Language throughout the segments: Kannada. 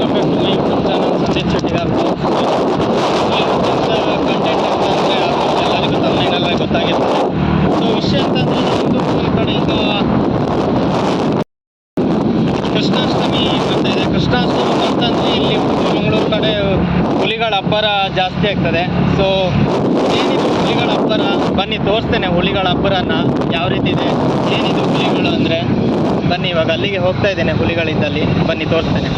Welcome back to my YouTube channel Sandeep Shettigar blogs. Content ಅಂತಂದರೆ ಆಲ್ಮೋಸ್ಟ್ ಎಲ್ಲರಿಗೂ ತಮ್ಮನೆಲ್ಲ ಗೊತ್ತಾಗಿರ್ತದೆ. ಸೊ ವಿಷಯ ಅಂತಂದರೆ ನಮ್ಮದು ಈ ಕಡೆ ಈಗ ಕೃಷ್ಣಾಷ್ಟಮಿ ಬರ್ತಾಯಿದೆ. ಕೃಷ್ಣಾಷ್ಟಮಿ ಬಂತಂದರೆ ಇಲ್ಲಿ ಮಂಗಳೂರು ಕಡೆ ಹುಲಿಗಳ ಅಬ್ಬರ ಜಾಸ್ತಿ ಆಗ್ತದೆ. ಸೊ ಏನಿದು ಹುಲಿಗಳ ಅಬ್ಬರ ಬನ್ನಿ ತೋರಿಸ್ತೇನೆ. ಹುಲಿಗಳ ಅಬ್ಬರನ ಯಾವ ರೀತಿ ಇದೆ, ಏನಿದು ಹುಲಿಗಳು ಅಂದರೆ ಬನ್ನಿ ಇವಾಗ ಅಲ್ಲಿಗೆ ಹೋಗ್ತಾ ಇದ್ದೇನೆ. ಹುಲಿಗಳಿದ್ದಲ್ಲಿ ಬನ್ನಿ ತೋರಿಸ್ತೇನೆ.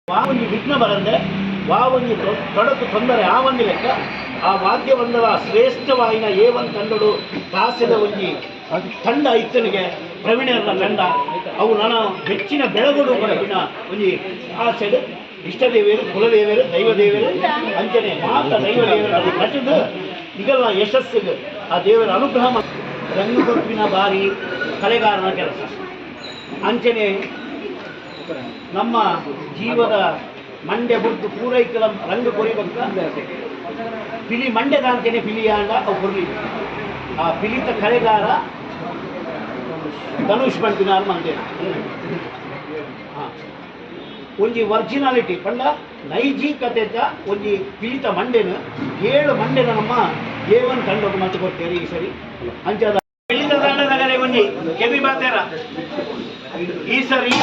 ವಾವೊಂದು ವಿಘ್ನ ಬರಂದೆ ವಾವೊಂದು ತೊಡಕು ತೊಂದರೆ ಆವೊಂದು ಲೆಕ್ಕ ಆ ವಾದ್ಯವೊಂದರ ಶ್ರೇಷ್ಠವಾಯಿನ ಏವನ್ ತಂಡಡು ದಾಸ್ಯದ ಒಂಜಿ ತಂಡ ಇತ್ತನಿಗೆ ಪ್ರವೀಣರ ತಂಡ ಅವು ನನ್ನ ಹೆಚ್ಚಿನ ಬೆಳಗೊಡು ಕೊಡಪಿನ ಒಂಜಿ ಆಸೆಡು ಇಷ್ಟದೇವಿಯರು ಕುಲದೇವಿಯರು ದೈವದೇವಿಯರು ಅಂಚನೆ ಮಾತ ದೈವದೇವರು ಕಟ್ಟಿದು ಈಗೆಲ್ಲ ಯಶಸ್ಸಿಗೆ ಆ ದೇವರ ಅನುಗ್ರಹ ರಂಗುಗೊಪ್ಪಿನ ಬಾರಿ ಕಲೆಗಾರನ ಕೆಲಸ ಅಂಚನೆ ನಮ್ಮ ಜೀವದ ಮಂಡ್ಯ ಬುರ್ದು ಪೂರೈಕಲ ರಂಗ ಕೊರಿಬೇಕ ಪಿಲಿ ಮಂಡ್ಯದ ಅಂತೇನೆ ಪಿಲಿಯಾಂಡ ಅವು ಕೊರಲಿ ಆ ಪಿಲಿತ ಕಲೆಗಾರ ಧನುಷ್ ಬಂಟಿನಾರ್ ಮಂದೇನ ಒಂಜಿ ಒರಿಜಿನಾಲಿಟಿ ಪಂಡ ನೈಜಿಕತೆದ ಒಂಜಿ ಪಿಲಿತ ಮಂಡೆನ 7 ಮಂಡೆನ ನಮ್ಮ ಏವನ್ ತಂಡೋದು ಮತ್ತೆ ಕೊಡ್ತೇವೆ ಈ ಸರಿ ಅಂಚದ ಪಿಲಿತ ತಂಡದಾಗಲೇ ಒಂಜಿ ಕೆಬಿ ಬಾತೇರ ಈ ಸರಿ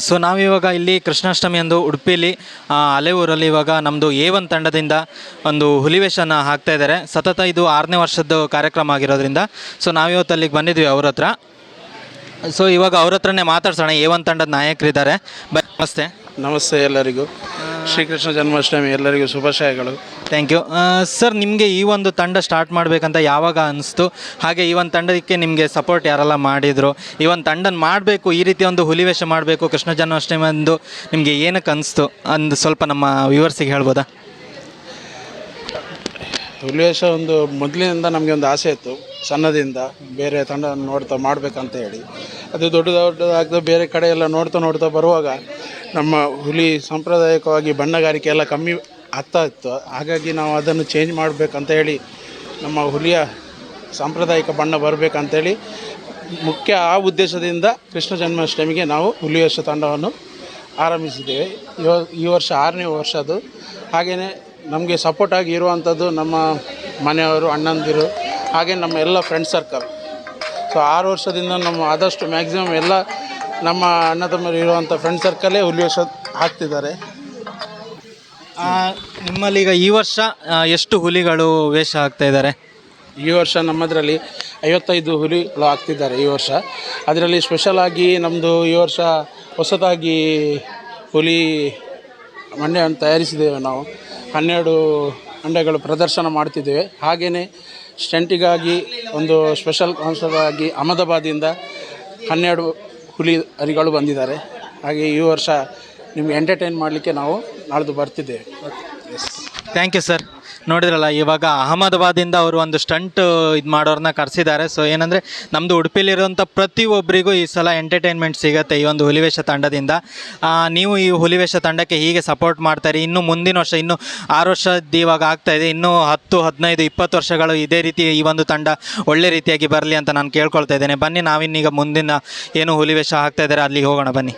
ಸೊ ನಾವಿವಾಗ ಇಲ್ಲಿ ಕೃಷ್ಣಾಷ್ಟಮಿ ಅಂದು ಉಡುಪಿಲಿ ಅಲೆಯೂರಲ್ಲಿ ಇವಾಗ ನಮ್ಮದು A1 ತಂಡದಿಂದ ಒಂದು ಹುಲಿವೇಷನ ಹಾಕ್ತಾ ಇದ್ದಾರೆ. ಸತತ ಇದು 6ನೇ ವರ್ಷದ ಕಾರ್ಯಕ್ರಮ ಆಗಿರೋದ್ರಿಂದ ಸೊ ನಾವಿವತ್ತು ಅಲ್ಲಿಗೆ ಬಂದಿದ್ವಿ ಅವ್ರ ಹತ್ರ. ಸೊ ಇವಾಗ ಅವ್ರ ಹತ್ರನೇ ಮಾತಾಡ್ಸೋಣ. A1 ತಂಡದ ನಾಯಕರಿದ್ದಾರೆ. ನಮಸ್ತೆ. ನಮಸ್ತೆ ಎಲ್ಲರಿಗೂ. ಶ್ರೀಕೃಷ್ಣ ಜನ್ಮಾಷ್ಟಮಿ ಎಲ್ಲರಿಗೂ ಶುಭಾಶಯಗಳು. Thank you sir. ನಿಮಗೆ ಈ ಒಂದು ತಂಡ ಸ್ಟಾರ್ಟ್ ಮಾಡಬೇಕಂತ ಯಾವಾಗ ಅನಿಸ್ತು? ಹಾಗೆ ಈ ಒಂದು ತಂಡಕ್ಕೆ ನಿಮಗೆ ಸಪೋರ್ಟ್ ಯಾರೆಲ್ಲ ಮಾಡಿದರು? ಈ ಒಂದು ತಂಡನ ಮಾಡಬೇಕು, ಈ ರೀತಿ ಒಂದು ಹುಲಿವೇಷ ಮಾಡಬೇಕು ಕೃಷ್ಣ ಜನ್ಮಾಷ್ಟಮಿ ಅಂದು ನಿಮಗೆ ಏನಕ್ಕೆ ಅನಿಸ್ತು ಅಂದು ಸ್ವಲ್ಪ ನಮ್ಮ ವ್ಯೂವರ್ಸಿಗೆ ಹೇಳ್ಬೋದಾ? ಹುಲಿವೇಷ ಒಂದು ಮೊದಲಿನಿಂದ ನಮಗೆ ಒಂದು ಆಸೆ ಇತ್ತು, ಸಣ್ಣದಿಂದ ಬೇರೆ ತಂಡ ನೋಡ್ತಾ ಮಾಡಬೇಕಂತ ಹೇಳಿ. ಅದು ದೊಡ್ಡದಾಗ್ತದೆ. ಬೇರೆ ಕಡೆ ಎಲ್ಲ ನೋಡ್ತಾ ಬರುವಾಗ ನಮ್ಮ ಹುಲಿ ಸಾಂಪ್ರದಾಯಿಕವಾಗಿ ಬಣ್ಣಗಾರಿಕೆ ಎಲ್ಲ ಕಮ್ಮಿ ಆಗ್ತಾ ಇತ್ತು. ಹಾಗಾಗಿ ನಾವು ಅದನ್ನು ಚೇಂಜ್ ಮಾಡಬೇಕಂತ ಹೇಳಿ, ನಮ್ಮ ಹುಲಿಯ ಸಾಂಪ್ರದಾಯಿಕ ಬಣ್ಣ ಬರಬೇಕಂತೇಳಿ ಮುಖ್ಯ ಆ ಉದ್ದೇಶದಿಂದ ಕೃಷ್ಣ ಜನ್ಮಾಷ್ಟಮಿಗೆ ನಾವು ಹುಲಿವೇಷ ತಂಡವನ್ನು ಆರಂಭಿಸಿದ್ದೇವೆ. ಈ ವರ್ಷ 6ನೇ ವರ್ಷ ಅದು. ಹಾಗೆಯೇ ನಮಗೆ ಸಪೋರ್ಟಾಗಿ ಇರುವಂಥದ್ದು ನಮ್ಮ ಮನೆಯವರು, ಅಣ್ಣಂದಿರು, ಹಾಗೆ ನಮ್ಮ ಎಲ್ಲ ಫ್ರೆಂಡ್ ಸರ್ಕಲ್. ಸೊ 6 ವರ್ಷದಿಂದ ನಮ್ಮ ಆದಷ್ಟು ಮ್ಯಾಕ್ಸಿಮಮ್ ಎಲ್ಲ ನಮ್ಮ ಅಣ್ಣ ತಮ್ಮರು ಇರುವಂಥ ಫ್ರೆಂಡ್ ಸರ್ಕಲ್ಲೇ ಹುಲಿವೇಷ ಹಾಕ್ತಿದ್ದಾರೆ. ನಿಮ್ಮಲ್ಲಿ ಈಗ ಈ ವರ್ಷ ಎಷ್ಟು ಹುಲಿಗಳು ವೇಷ ಹಾಕ್ತಾ ಇದ್ದಾರೆ? ಈ ವರ್ಷ ನಮ್ಮದರಲ್ಲಿ 55 ಹುಲಿಗಳು ಆಗ್ತಿದ್ದಾರೆ ಈ ವರ್ಷ. ಅದರಲ್ಲಿ ಸ್ಪೆಷಲಾಗಿ ನಮ್ಮದು ಈ ವರ್ಷ ಹೊಸದಾಗಿ ಹುಲಿ ಮಂಡ್ಯವನ್ನು ತಯಾರಿಸಿದ್ದೇವೆ ನಾವು. 12 ಅಂಡೆಗಳು ಪ್ರದರ್ಶನ ಮಾಡ್ತಿದ್ದೇವೆ. ಹಾಗೆಯೇ ಸ್ಟಂಟಿಗಾಗಿ ಒಂದು ಸ್ಪೆಷಲ್ ಕಾನ್ಸರ್ಟ್ ಆಗಿ ಅಹಮದಾಬಾದಿಂದ 12 ಹುಲಿ ಹರಿಗಳು ಬಂದಿದ್ದಾರೆ. ಹಾಗೆ ಈ ವರ್ಷ ನಿಮಗೆ ಎಂಟರ್ಟೈನ್ ಮಾಡಲಿಕ್ಕೆ ನಾವು ನಾಳ್ದು ಬರ್ತಿದ್ದೇವೆ. Thank you sir. ನೋಡಿದ್ರಲ್ಲ, ಇವಾಗ ಅಹಮದಾಬಾದಿಂದ ಅವರು ಒಂದು ಸ್ಟಂಟ್ ಇದು ಮಾಡೋರನ್ನ ಕರೆಸಿದ್ದಾರೆ. ಸೊ ಏನಂದರೆ ನಮ್ಮದು ಉಡುಪಿಲಿರುವಂಥ ಪ್ರತಿಯೊಬ್ಬರಿಗೂ ಈ ಸಲ ಎಂಟರ್ಟೈನ್ಮೆಂಟ್ ಸಿಗುತ್ತೆ ಈ ಒಂದು ಹುಲಿವೇಷ ತಂಡದಿಂದ. ನೀವು ಈ ಹುಲಿವೇಷ ತಂಡಕ್ಕೆ ಹೀಗೆ ಸಪೋರ್ಟ್ ಮಾಡ್ತಾರೆ. ಇನ್ನು ಮುಂದಿನ ವರ್ಷ ಇನ್ನೂ 6 ವರ್ಷದ ಇವಾಗ ಆಗ್ತಾಯಿದೆ, ಇನ್ನೂ 10, 15, 20 ವರ್ಷಗಳು ಇದೇ ರೀತಿ ಈ ಒಂದು ತಂಡ ಒಳ್ಳೆ ರೀತಿಯಾಗಿ ಬರಲಿ ಅಂತ ನಾನು ಕೇಳ್ಕೊಳ್ತಾ ಇದ್ದೇನೆ. ಬನ್ನಿ, ನಾವಿನ್ನೀಗ ಮುಂದಿನ ಏನು ಹುಲಿವೇಷ ಹಾಕ್ತಾ ಇದ್ದಾರೆ ಅಲ್ಲಿಗೆ ಹೋಗೋಣ ಬನ್ನಿ.